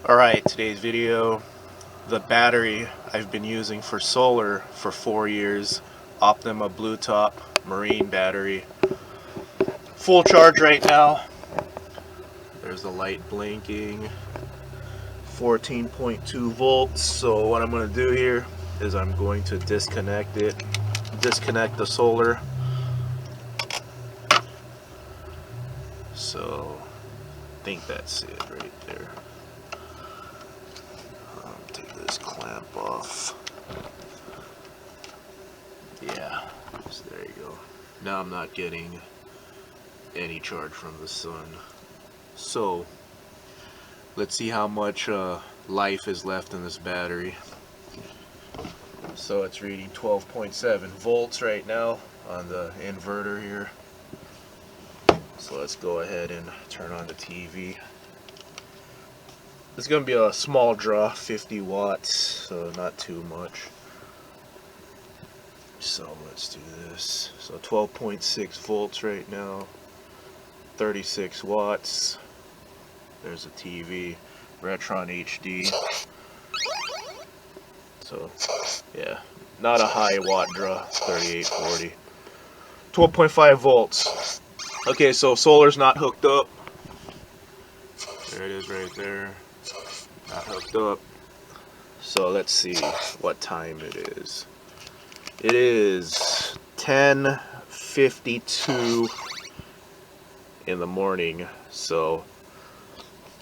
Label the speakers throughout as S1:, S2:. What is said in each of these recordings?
S1: Alright, today's video, the battery I've been using for solar for 4 years, Optima Blue Top Marine battery. Full charge right now. There's the light blinking. 14.2 volts. So what I'm going to do here is I'm going to disconnect the solar. So I think that's it right there. Take this clamp off. Yeah, so there you go. Now I'm not getting any charge from the sun. So let's see how much life is left in this battery. So it's reading 12.7 volts right now on the inverter here. So let's go ahead and turn on the TV. It's going to be a small draw, 50 watts, so not too much. So let's do this. So 12.6 volts right now, 36 watts. There's a TV, Retron HD. So yeah, not a high watt draw, 3840. 12.5 volts. Okay, so solar's not hooked up. There it is right there. Not hooked up. So let's see what time it is. It is 10:52 in the morning. So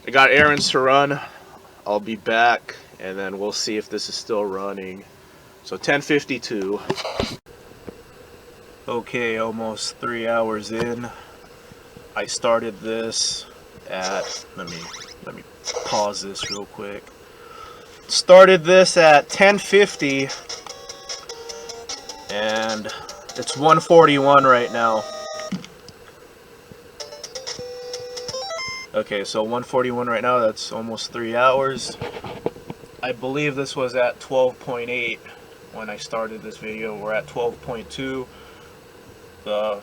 S1: I got errands to run. I'll be back and then we'll see if this is still running. So 10:52. Okay, almost 3 hours in. I started this at, let me pause this real quick. Started this at 10:50 and it's 1:41 right now. Okay, so 1:41 right now, that's almost 3 hours. I believe this was at 12.8 when I started this video. We're at 12.2. The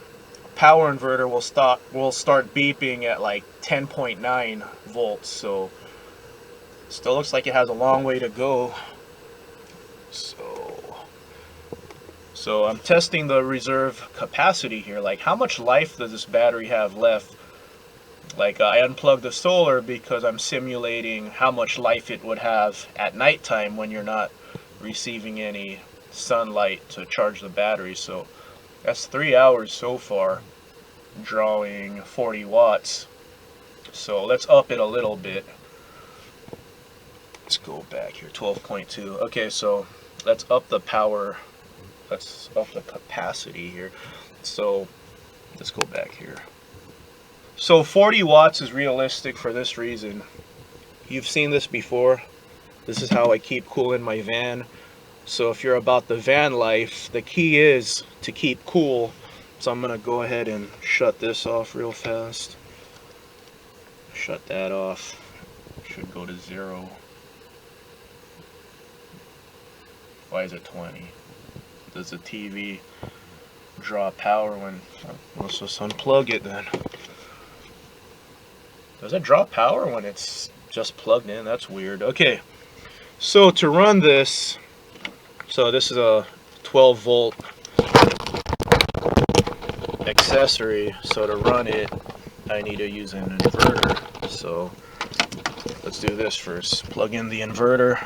S1: power inverter will start beeping at like 10.9 volts, so still looks like it has a long way to go. So I'm testing the reserve capacity here, like how much life does this battery have left. Like I unplugged the solar because I'm simulating how much life it would have at nighttime when you're not receiving any sunlight to charge the battery. So that's 3 hours so far, drawing 40 watts. So let's up it a little bit. Let's go back here, 12.2. Okay, so let's up the power. Let's up the capacity here. So let's go back here. So 40 watts is realistic for this reason. You've seen this before. This is how I keep cool in my van. So if you're about the van life, the key is to keep cool. So I'm gonna go ahead and shut this off real fast. Shut that off. Should go to 0. Why is it 20? Does the TV draw power when... Let's just unplug it then. Does it draw power when it's just plugged in? That's weird. Okay, so to run this, so this is a 12 volt accessory, so to run it I need to use an inverter. So let's do this first. Plug in the inverter.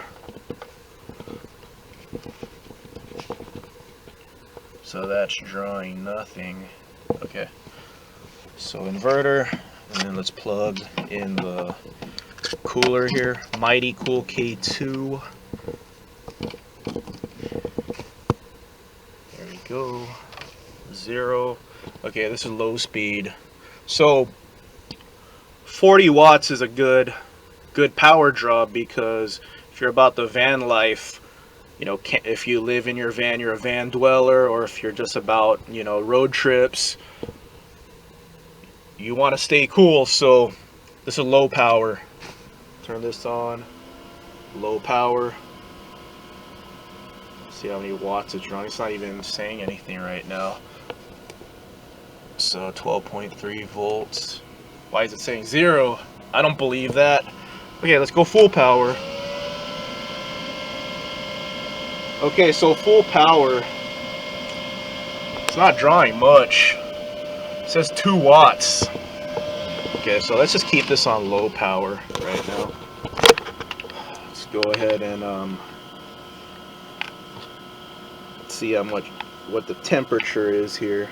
S1: So that's drawing nothing. Okay, so inverter, and then let's plug in the cooler here, Mighty Cool K2. There we go. 0. Okay, this is low speed. So 40 watts is a good power draw, because if you're about the van life, you know, if you live in your van, you're a van dweller, or if you're just about, you know, road trips, you want to stay cool. So this is low power. Turn this on. Low power. See how many watts it's drawing. It's not even saying anything right now. So 12.3 volts. Why is it saying 0? I don't believe that. Okay, let's go full power. Okay, so full power, it's not drawing much. It says 2 watts. Okay, so let's just keep this on low power right now. Let's go ahead and see what the temperature is here.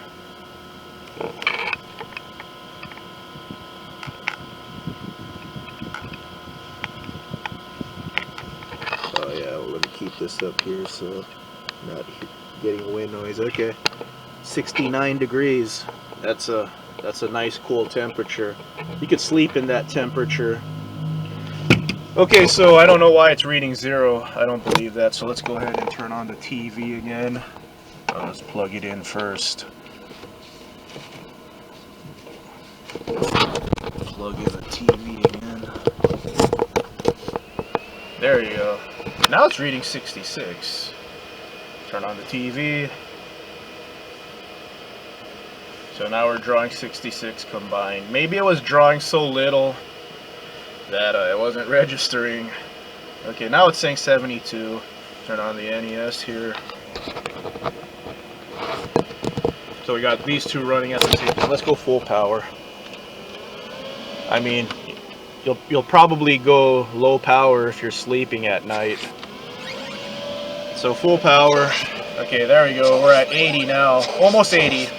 S1: Oh yeah, well, let me keep this up here so I'm not getting wind noise. Okay, 69 degrees. That's a nice cool temperature. You could sleep in that temperature. Okay, so I don't know why it's reading 0. I don't believe that. So let's go ahead and turn on the TV again. Let's plug it in first. Plug in the TV again. There you go. Now it's reading 66. Turn on the TV. So now we're drawing 66 combined. Maybe it was drawing so little that it wasn't registering. Okay, now it's saying 72. Turn on the NES here. So we got these two running at the same time. Let's go full power. I mean, you'll probably go low power if you're sleeping at night. So full power. Okay, there we go. We're at 80 now. Almost 80.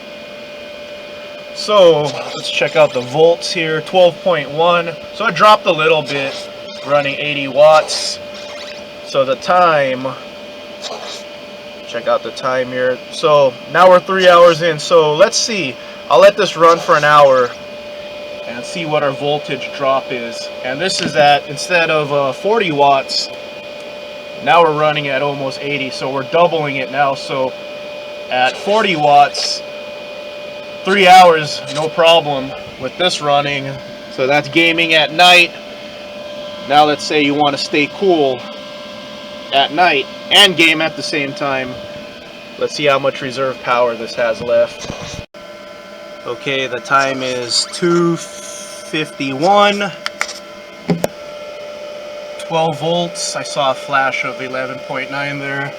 S1: So let's check out the volts here. 12.1. So it dropped a little bit, running 80 watts. So the time, check out the time here. So now we're 3 hours in. So let's see. I'll let this run for an hour and see what our voltage drop is. And this is at, instead of 40 watts, now we're running at almost 80. So we're doubling it now. So at 40 watts, 3 hours, no problem with this running. So that's gaming at night. Now let's say you want to stay cool at night and game at the same time. Let's see how much reserve power this has left. Okay, the time is 2:51. 12 volts. I saw a flash of 11.9 there.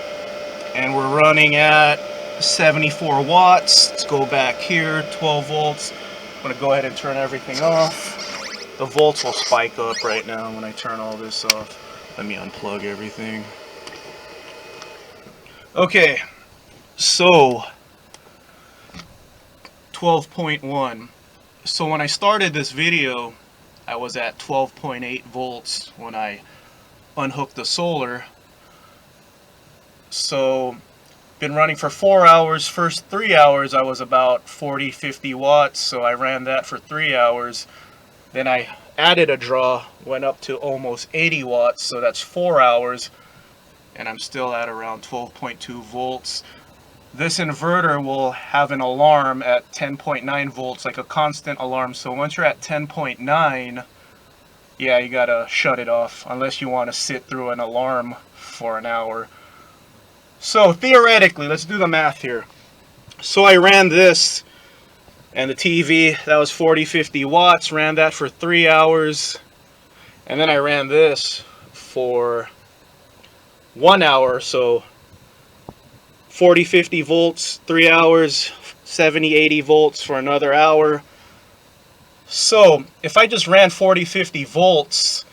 S1: And we're running at 74 watts. Let's go back here, 12 volts. I'm going to go ahead and turn everything off. The volts will spike up right now when I turn all this off. Let me unplug everything. Okay, so 12.1. So when I started this video, I was at 12.8 volts when I unhooked the solar. So been running for 4 hours. First 3 hours I was about 40-50 watts, so I ran that for 3 hours. Then I added a draw, went up to almost 80 watts, so that's 4 hours, and I'm still at around 12.2 volts. This inverter will have an alarm at 10.9 volts, like a constant alarm. So once you're at 10.9, yeah, you gotta shut it off unless you want to sit through an alarm for an hour. So theoretically, let's do the math here. So I ran this and the TV, that was 40-50 watts, ran that for 3 hours, and then I ran this for 1 hour. So 40-50 volts, 3 hours, 70-80 volts for another hour. So if I just ran 40-50 volts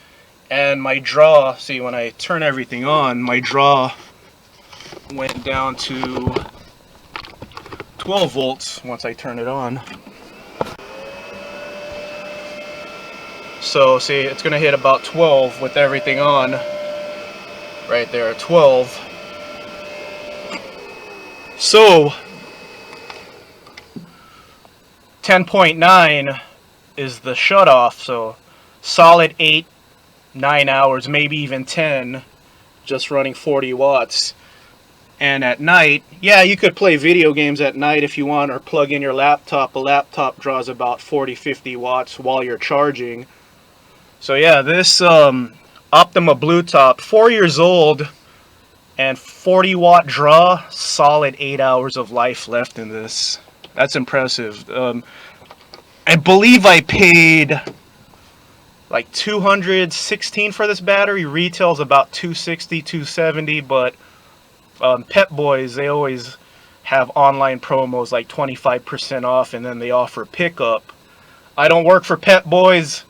S1: and my draw, see, when I turn everything on, my draw went down to 12 volts once I turn it on. So see, it's gonna hit about 12 with everything on right there at 12. So 10.9 is the shut off, so solid 8-9 hours, maybe even 10, just running 40 watts. And at night, yeah, you could play video games at night if you want, or plug in your laptop. A laptop draws about 40-50 watts while you're charging. So yeah, this Optima Blue top, 4 years old, and 40 watt draw, solid 8 hours of life left in this. That's impressive. I believe I paid like 216 for this battery. Retails about 260, 270, but Pep Boys, they always have online promos like 25% off, and then they offer pickup. I don't work for Pep Boys.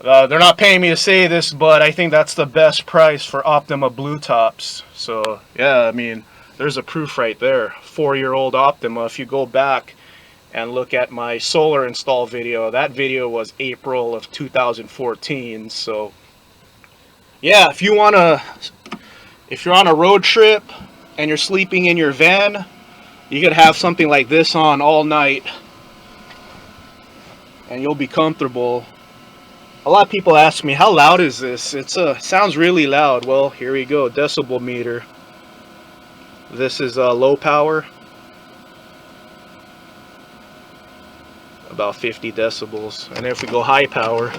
S1: They're not paying me to say this, but I think that's the best price for Optima Blue tops. So yeah, I mean, there's a proof right there. 4-year-old Optima. If you go back and look at my solar install video, that video was April of 2014. So yeah, if you're on a road trip and you're sleeping in your van, you could have something like this on all night and you'll be comfortable. A lot of people ask me, how loud is this? It sounds really loud. Well, here we go, decibel meter. This is low power, about 50 decibels. And if we go high power,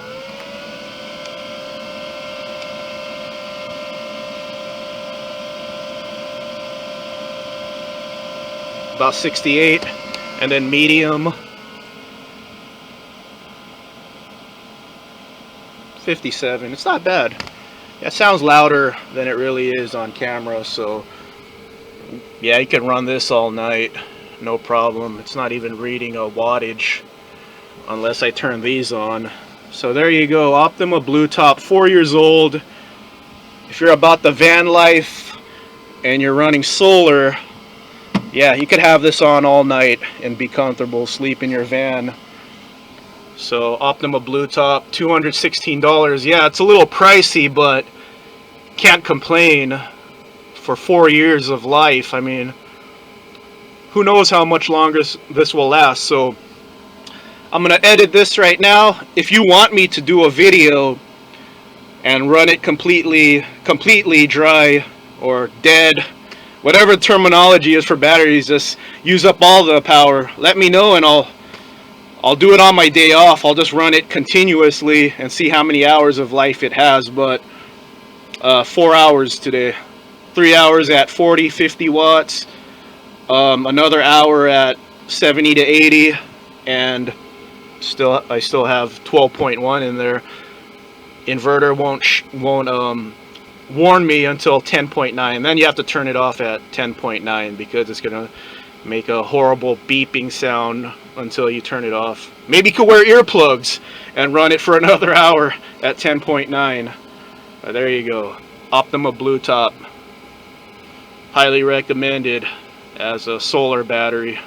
S1: about 68. And then medium, 57. It's not bad. Yeah, it sounds louder than it really is on camera. So yeah, you can run this all night, no problem. It's not even reading a wattage unless I turn these on. So there you go, Optima Blue top, 4 years old. If you're about the van life and you're running solar, yeah, you could have this on all night and be comfortable, sleep in your van. So Optima Blue top, $216. Yeah, it's a little pricey, but can't complain for 4 years of life. I mean, who knows how much longer this will last. So I'm gonna edit this right now. If you want me to do a video and run it completely dry or dead, whatever the terminology is for batteries, just use up all the power, let me know and I'll do it on my day off. I'll just run it continuously and see how many hours of life it has. But 4 hours today, 3 hours at 40, 50 watts, another hour at 70 to 80, and I still have 12.1 in there. Inverter won't warn me until 10.9. Then you have to turn it off at 10.9 because it's gonna make a horrible beeping sound until you turn it off. Maybe you could wear earplugs and run it for another hour at 10.9. There you go, Optima Blue top, highly recommended as a solar battery.